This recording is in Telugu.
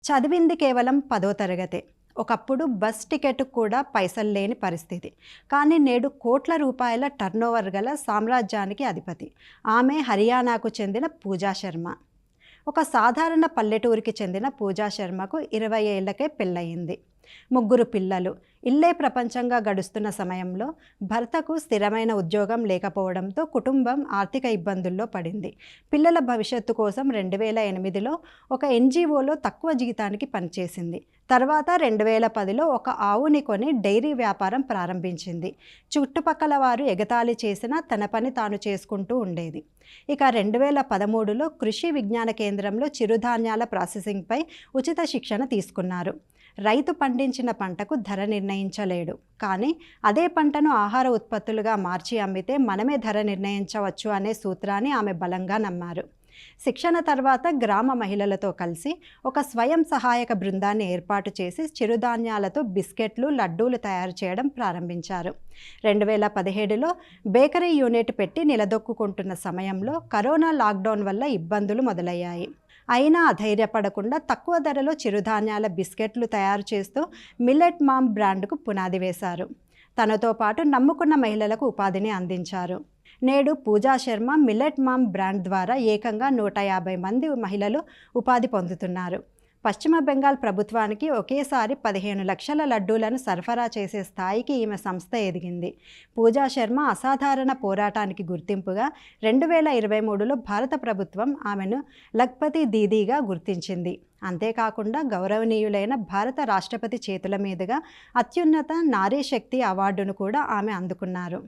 చదివింది కేవలం 10వ తరగతే. ఒకప్పుడు బస్ టికెట్ కూడా పైసలు లేని పరిస్థితి. కానీ నేడు కోట్ల రూపాయల టర్నోవర్ గల సామ్రాజ్యానికి అధిపతి. ఆమె హర్యానాకు చెందిన పూజా శర్మ. ఒక సాధారణ పల్లెటూరికి చెందిన పూజా శర్మకు 20 ఏళ్లకే పెళ్ళయింది. 3 పిల్లలు. ఇల్లే ప్రపంచంగా గడుస్తున్న సమయంలో భర్తకు స్థిరమైన ఉద్యోగం లేకపోవడంతో కుటుంబం ఆర్థిక ఇబ్బందుల్లో పడింది. పిల్లల భవిష్యత్తు కోసం 2008లో ఒక ఎన్‌జీఓలో తక్కువ జీతానికి పనిచేసింది. తర్వాత 2010లో ఒక ఆవుని కొని డైరీ వ్యాపారం ప్రారంభించింది. చుట్టుపక్కల వారు ఎగతాళి చేసినా తన పని తాను చేసుకుంటూ ఉండేది. ఇక 2013లో కృషి విజ్ఞాన కేంద్రంలో చిరుధాన్యాల ప్రాసెసింగ్పై ఉచిత శిక్షణ తీసుకున్నారు. రైతు పండించిన పంటకు ధర నిర్ణయించలేడు, కానీ అదే పంటను ఆహార ఉత్పత్తులుగా మార్చి అమ్మితే మనమే ధర నిర్ణయించవచ్చు అనే సూత్రాన్ని ఆమె బలంగా నమ్మారు. శిక్షణ తర్వాత గ్రామ మహిళలతో కలిసి ఒక స్వయం సహాయక బృందాన్ని ఏర్పాటు చేసి చిరుధాన్యాలతో బిస్కెట్లు, లడ్డూలు తయారు చేయడం ప్రారంభించారు. 2017లో బేకరీ యూనిట్ పెట్టి నిలదొక్కుంటున్న సమయంలో కరోనా లాక్డౌన్ వల్ల ఇబ్బందులు మొదలయ్యాయి. అయినా అధైర్యపడకుండా తక్కువ ధరలో చిరుధాన్యాల బిస్కెట్లు తయారు చేస్తూ మిల్లెట్ మామ్ బ్రాండ్కు పునాది వేశారు. తనతో పాటు నమ్ముకున్న మహిళలకు ఉపాధిని అందించారు. నేడు పూజా శర్మ మిల్లెట్ మామ్ బ్రాండ్ ద్వారా ఏకంగా 150 మంది మహిళలు ఉపాధి పొందుతున్నారు. పశ్చిమ బెంగాల్ ప్రభుత్వానికి ఒకేసారి 15 లక్షల లడ్డూలను సరఫరా చేసే స్థాయికి ఈమె సంస్థ ఎదిగింది. పూజా శర్మ అసాధారణ పోరాటానికి గుర్తింపుగా 2023లో భారత ప్రభుత్వం ఆమెను లఖ్పతి దీదీగా గుర్తించింది. అంతేకాకుండా గౌరవనీయులైన భారత రాష్ట్రపతి చేతుల మీదుగా అత్యున్నత నారీ శక్తి అవార్డును కూడా ఆమె అందుకున్నారు.